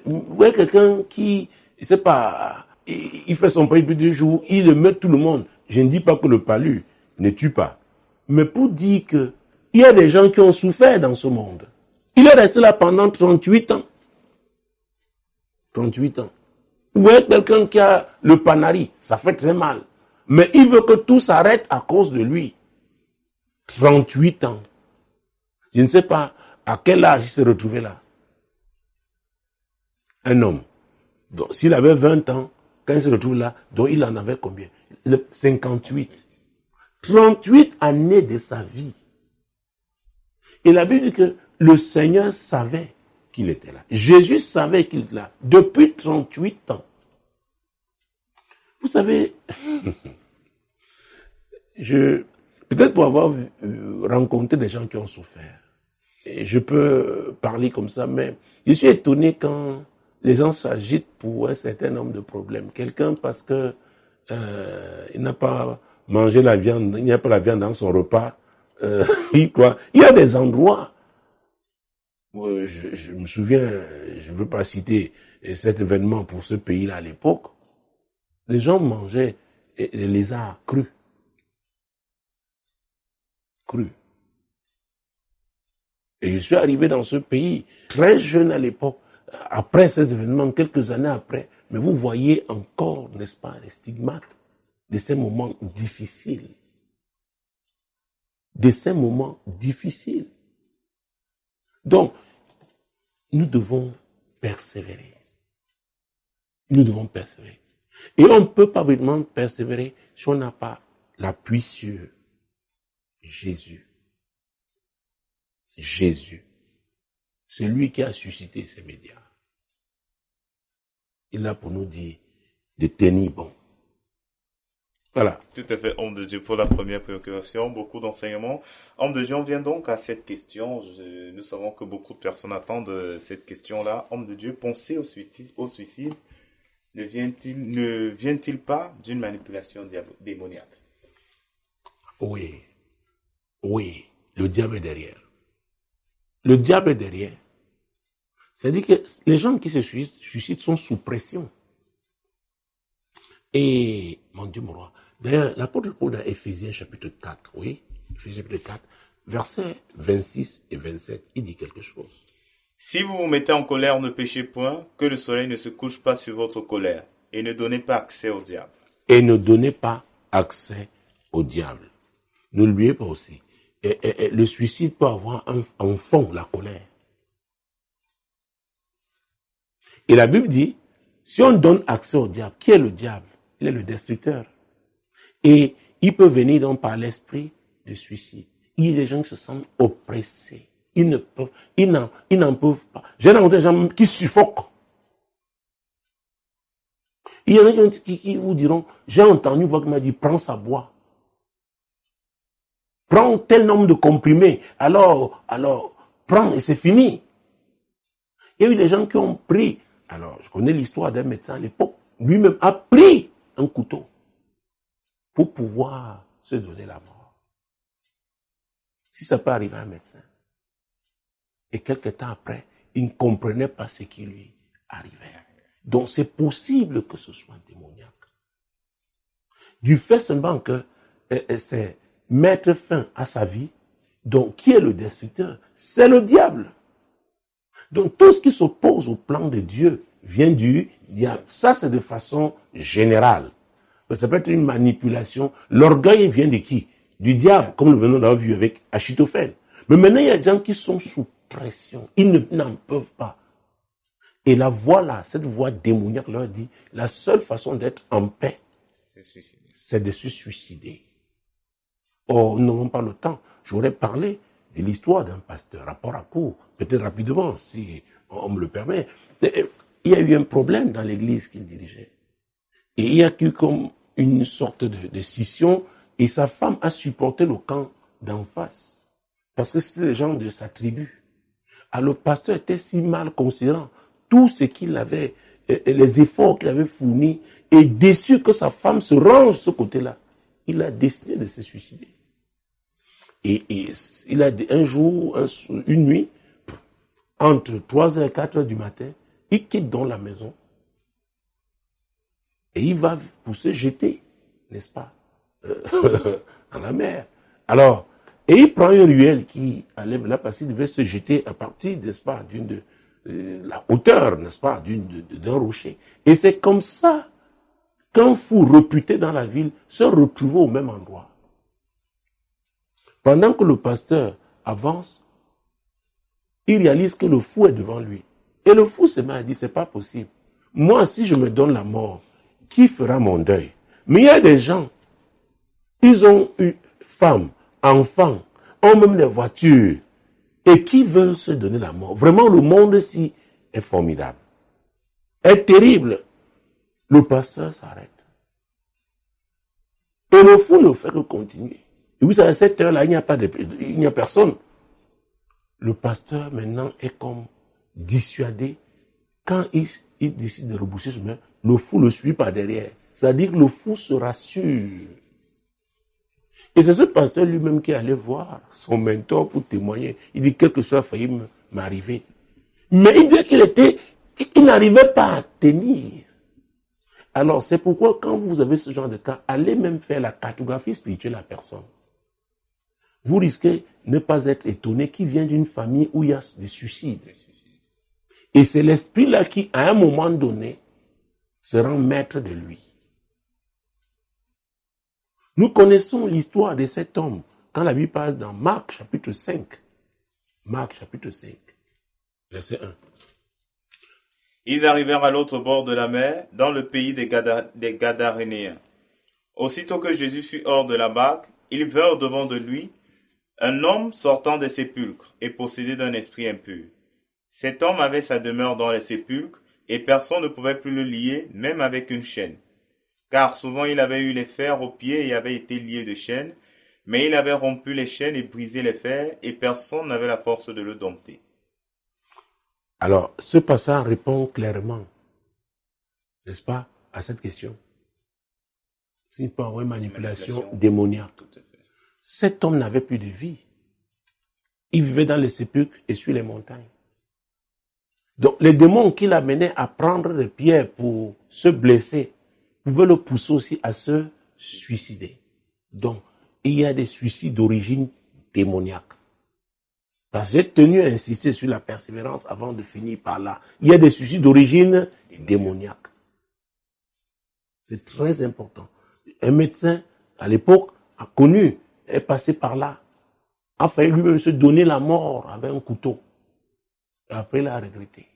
Speaker 2: vous voyez quelqu'un qui, je sais pas, il fait son palu depuis 2 jours, il met tout le monde. Je ne dis pas que le palu ne tue pas. Mais pour dire que il y a des gens qui ont souffert dans ce monde. Il est resté là pendant 38 ans. 38 ans. Vous voyez quelqu'un qui a le panari, ça fait très mal. Mais il veut que tout s'arrête à cause de lui. 38 ans. Je ne sais pas à quel âge il s'est retrouvé là. Un homme. Donc, s'il avait 20 ans, quand il se retrouve là, donc il en avait combien? 58. 38 années de sa vie. Et la Bible dit que le Seigneur savait qu'il était là. Jésus savait qu'il était là depuis 38 ans. Vous savez, peut-être pour avoir rencontré des gens qui ont souffert, et je peux parler comme ça, mais je suis étonné quand les gens s'agitent pour un certain nombre de problèmes. Quelqu'un parce que il n'a pas mangé la viande, il n'y a pas la viande dans son repas, il y a des endroits, je me souviens, je ne veux pas citer cet événement pour ce pays-là à l'époque, les gens mangeaient les lézards crus. Et je suis arrivé dans ce pays, très jeune à l'époque, après ces événements, quelques années après, mais vous voyez encore, n'est-ce pas, les stigmates de ces moments difficiles. De ces moments difficiles. Donc, nous devons persévérer. Nous devons persévérer. Et on ne peut pas vraiment persévérer si on n'a pas l'appui sur Jésus. Jésus. C'est lui qui a suscité ces médias. Il est là pour nous dire de tenir bon. Voilà.
Speaker 1: Tout à fait, homme de Dieu, pour la première préoccupation, beaucoup d'enseignements. Homme de Dieu, on vient donc à cette question. Nous savons que beaucoup de personnes attendent cette question-là. Homme de Dieu, penser au suicide ne vient-il pas d'une manipulation démoniaque?
Speaker 2: Oui, le diable est derrière. Le diable est derrière. C'est-à-dire que les gens qui se suicident sont sous pression. Et, mon Dieu, mon roi, d'ailleurs, l'apôtre Paul dans Éphésiens chapitre 4, Éphésiens chapitre 4, versets 26 et 27, il dit quelque chose.
Speaker 1: Si vous vous mettez en colère, ne péchez point, que le soleil ne se couche pas sur votre colère, et ne donnez pas accès au diable.
Speaker 2: Et ne donnez pas accès au diable. N'oubliez pas aussi, le suicide peut avoir en fond la colère. Et la Bible dit, si on donne accès au diable, qui est le diable? Il est le destructeur. Et il peut venir donc par l'esprit de suicide. Il y a des gens qui se sentent oppressés. Ils n'en peuvent pas. J'ai rencontré des gens qui suffoquent. Il y en a qui vous diront, j'ai entendu une voix qui m'a dit, prends ça, bois. Prends tel nombre de comprimés, alors, prends et c'est fini. Il y a eu des gens qui ont pris, alors je connais l'histoire d'un médecin à l'époque, lui-même a pris un couteau pour pouvoir se donner la mort. Si ça peut arriver à un médecin, et quelque temps après, il ne comprenait pas ce qui lui arrivait. Donc c'est possible que ce soit démoniaque. Du fait seulement que c'est mettre fin à sa vie, donc qui est le destructeur? C'est le diable. Donc tout ce qui s'oppose au plan de Dieu vient du diable. Ça c'est de façon générale. Mais ça peut être une manipulation. L'orgueil vient de qui? Du diable, comme nous venons d'avoir vu avec Achitophel. Mais maintenant il y a des gens qui sont sous pression. Ils n'en peuvent pas. Et la voix là, cette voix démoniaque leur dit, la seule façon d'être en paix, c'est de se suicider. Or, nous n'avons pas le temps. J'aurais parlé de l'histoire d'un pasteur, rapport à court, peut-être rapidement, si on me le permet. Il y a eu un problème dans l'église qu'il dirigeait. Et il y a eu comme une sorte de scission, et sa femme a supporté le camp d'en face. Parce que c'était des gens de sa tribu. Alors le pasteur était si mal considérant tout ce qu'il avait, les efforts qu'il avait fournis, et déçu que sa femme se range de ce côté-là. Il a décidé de se suicider. Et il a un jour, une nuit, entre 3h et 4h du matin, il quitte donc la maison. Et il va pour se jeter, n'est-ce pas, dans la mer. Alors, et il prend une ruelle qui allait là parce qu'il devait se jeter à partir, n'est-ce pas, la hauteur, n'est-ce pas, d'un rocher. Et c'est comme ça qu'un fou réputé dans la ville se retrouve au même endroit. Pendant que le pasteur avance, il réalise que le fou est devant lui. Et le fou se met à dire, c'est pas possible. Moi, si je me donne la mort, qui fera mon deuil? Mais il y a des gens, ils ont eu femmes, enfants, ont même des voitures, et qui veulent se donner la mort. Vraiment, le monde-ci est formidable, est terrible. Le pasteur s'arrête. Et le fou ne fait que continuer. Et vous savez, à cette heure-là, il n'y a personne. Le pasteur, maintenant, est comme dissuadé. Quand il décide de rebrousser chemin, le fou le suit par derrière. C'est-à-dire que le fou se rassure. Et c'est ce pasteur lui-même qui allait voir son mentor pour témoigner. Il dit, quelque chose a failli m'arriver. Mais il dit qu'il n'arrivait pas à tenir. Alors, c'est pourquoi quand vous avez ce genre de cas, allez même faire la cartographie spirituelle à la personne. Vous risquez de ne pas être étonné qu'il vient d'une famille où il y a des suicides. Et c'est l'esprit-là qui, à un moment donné, se rend maître de lui. Nous connaissons l'histoire de cet homme quand la Bible parle dans Marc chapitre 5. Marc chapitre 5, verset 1.
Speaker 1: Ils arrivèrent à l'autre bord de la mer, dans le pays des Gadarénéens. Aussitôt que Jésus fut hors de la barque, ils vinrent devant de lui un homme sortant des sépulcres et possédé d'un esprit impur. Cet homme avait sa demeure dans les sépulcres et personne ne pouvait plus le lier, même avec une chaîne. Car souvent il avait eu les fers aux pieds et avait été lié de chaînes, mais il avait rompu les chaînes et brisé les fers et personne n'avait la force de le dompter.
Speaker 2: Alors, ce passage répond clairement, n'est-ce pas, à cette question. C'est une manipulation démoniaque. Cet homme n'avait plus de vie. Il vivait dans les sépulcres et sur les montagnes. Donc, les démons qui l'amenaient à prendre des pierres pour se blesser pouvaient le pousser aussi à se suicider. Donc, il y a des suicides d'origine démoniaque. Parce que j'ai tenu à insister sur la persévérance avant de finir par là. Il y a des suicides d'origine démoniaque. C'est très important. Un médecin, à l'époque, a connu, est passé par là, a failli lui-même se donner la mort avec un couteau. Et après, il a regretté.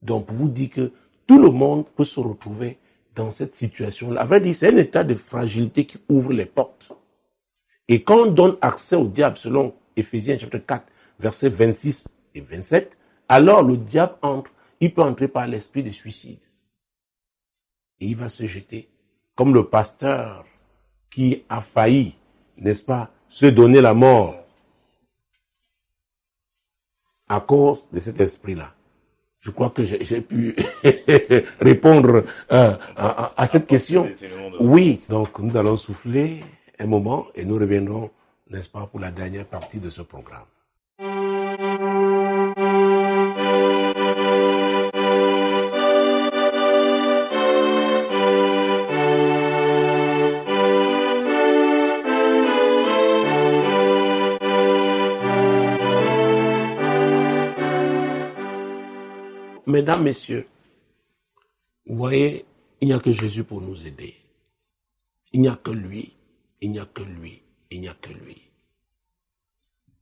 Speaker 2: Donc, pour vous dire que tout le monde peut se retrouver dans cette situation-là. Avait dit, c'est un état de fragilité qui ouvre les portes. Et quand on donne accès au diable, selon Éphésiens chapitre 4, versets 26 et 27, alors le diable entre, il peut entrer par l'esprit de suicide. Et il va se jeter, comme le pasteur qui a failli, n'est-ce pas, se donner la mort à cause de cet esprit-là. Je crois que j'ai pu répondre à cette question. Oui, donc nous allons souffler un moment et nous reviendrons, n'est-ce pas, pour la dernière partie de ce programme. Mesdames, Messieurs, vous voyez, il n'y a que Jésus pour nous aider. Il n'y a que lui, il n'y a que lui, il n'y a que lui.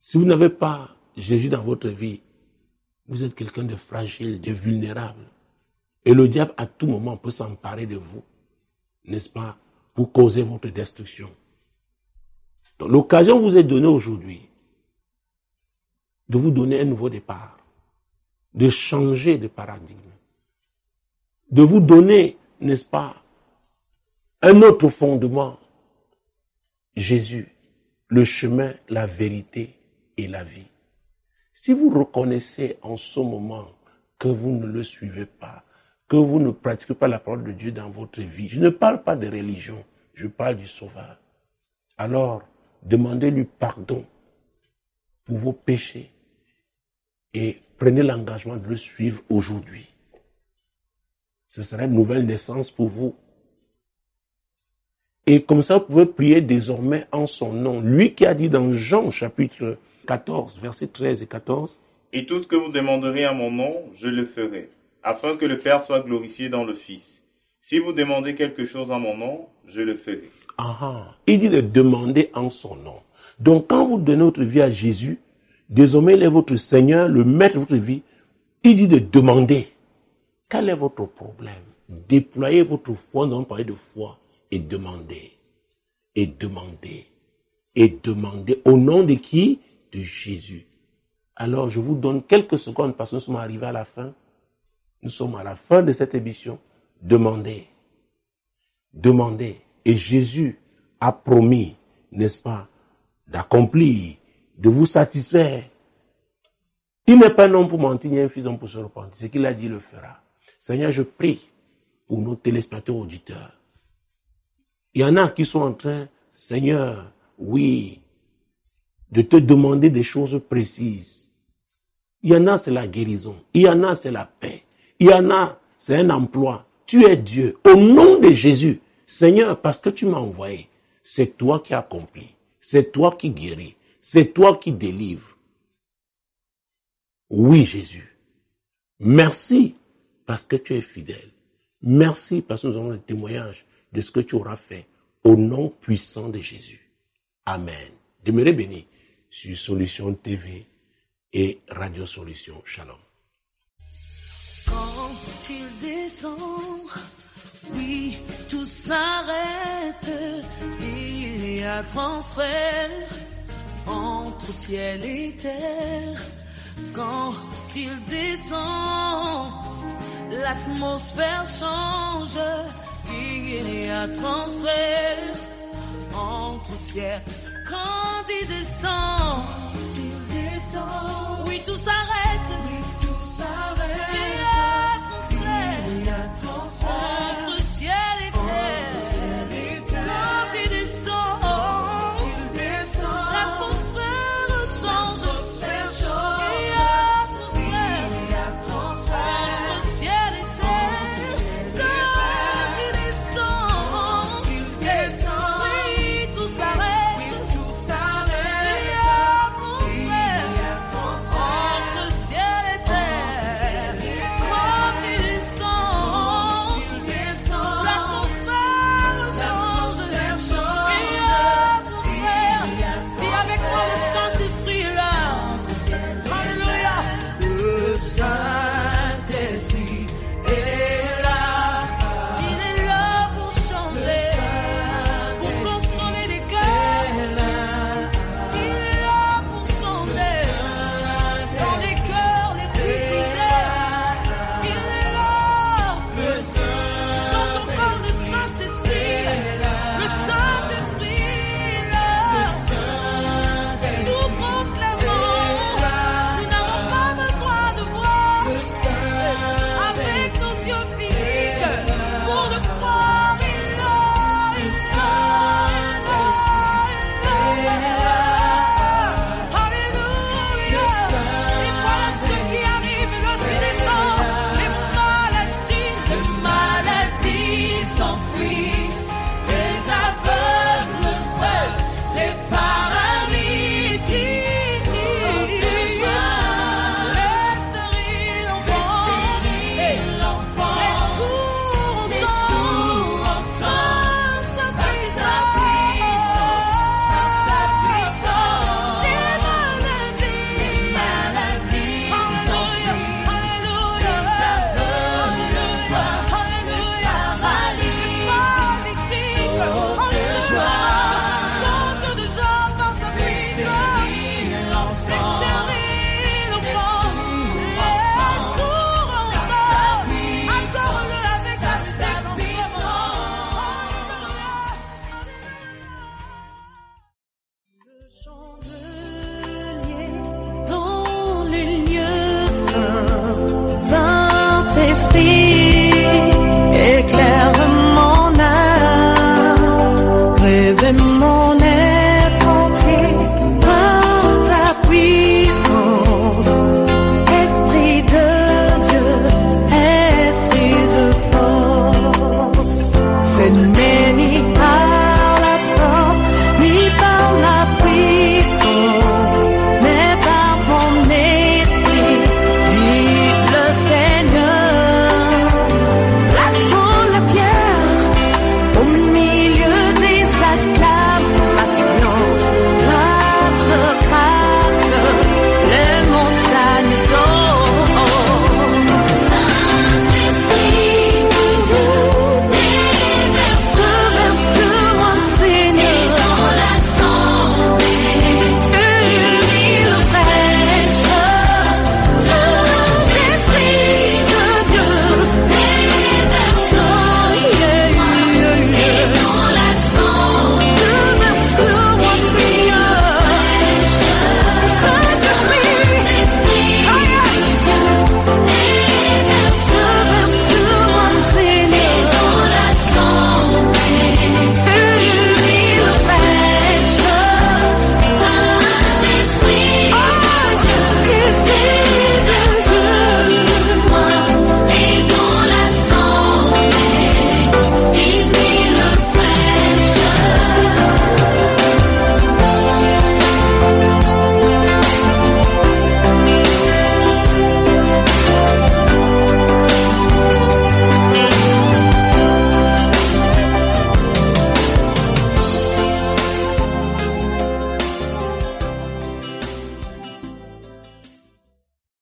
Speaker 2: Si vous n'avez pas Jésus dans votre vie, vous êtes quelqu'un de fragile, de vulnérable. Et le diable, à tout moment, peut s'emparer de vous, n'est-ce pas, pour causer votre destruction. Donc, l'occasion vous est donnée aujourd'hui de vous donner un nouveau départ, de changer de paradigme, de vous donner, n'est-ce pas, un autre fondement. Jésus, le chemin, la vérité et la vie. Si vous reconnaissez en ce moment que vous ne le suivez pas, que vous ne pratiquez pas la parole de Dieu dans votre vie, je ne parle pas de religion, je parle du Sauveur. Alors, demandez-lui pardon pour vos péchés et prenez l'engagement de le suivre aujourd'hui. Ce sera une nouvelle naissance pour vous. Et comme ça, vous pouvez prier désormais en son nom. Lui qui a dit dans Jean chapitre 14, versets 13 et 14.
Speaker 1: Et tout ce que vous demanderez à mon nom, je le ferai, afin que le Père soit glorifié dans le Fils. Si vous demandez quelque chose en mon nom, je le ferai.
Speaker 2: Il dit de demander en son nom. Donc quand vous donnez votre vie à Jésus, désormais il est votre Seigneur, le maître de votre vie, il dit de demander. Quel est votre problème? Déployez votre foi, nous allons parler de foi, et demandez. Et demandez. Et demandez. Au nom de qui? De Jésus. Alors je vous donne quelques secondes parce que nous sommes arrivés à la fin. Nous sommes à la fin de cette émission. Demandez. Demandez. Et Jésus a promis, n'est-ce pas, d'accomplir, de vous satisfaire. Il n'est pas un homme pour mentir, ni un fils d'homme pour se repentir. Ce qu'il a dit, il le fera. Seigneur, je prie pour nos téléspectateurs auditeurs. Il y en a qui sont en train, Seigneur, oui, de te demander des choses précises. Il y en a, c'est la guérison. Il y en a, c'est la paix. Il y en a, c'est un emploi. Tu es Dieu. Au nom de Jésus, Seigneur, parce que tu m'as envoyé, c'est toi qui accomplis. C'est toi qui guéris. C'est toi qui délivres. Oui, Jésus. Merci parce que tu es fidèle. Merci parce que nous avons le témoignage de ce que tu auras fait au nom puissant de Jésus. Amen. Demeurez bénis sur Solution TV et Radio Solution. Shalom.
Speaker 6: Quand il descend, oui, tout s'arrête. Il y a transfert entre ciel et terre. Quand il descend, l'atmosphère change. Il y a transfert entre ciel. Quand il descend, oui, tout s'arrête. Il y a transfert entre ciel et terre. Quand il descend, l'atmosphère change. Il y a transfert entre ciel et terre. Quand il descend, oui, tout s'arrête. Il y a transfert entre ciel et terre. chant de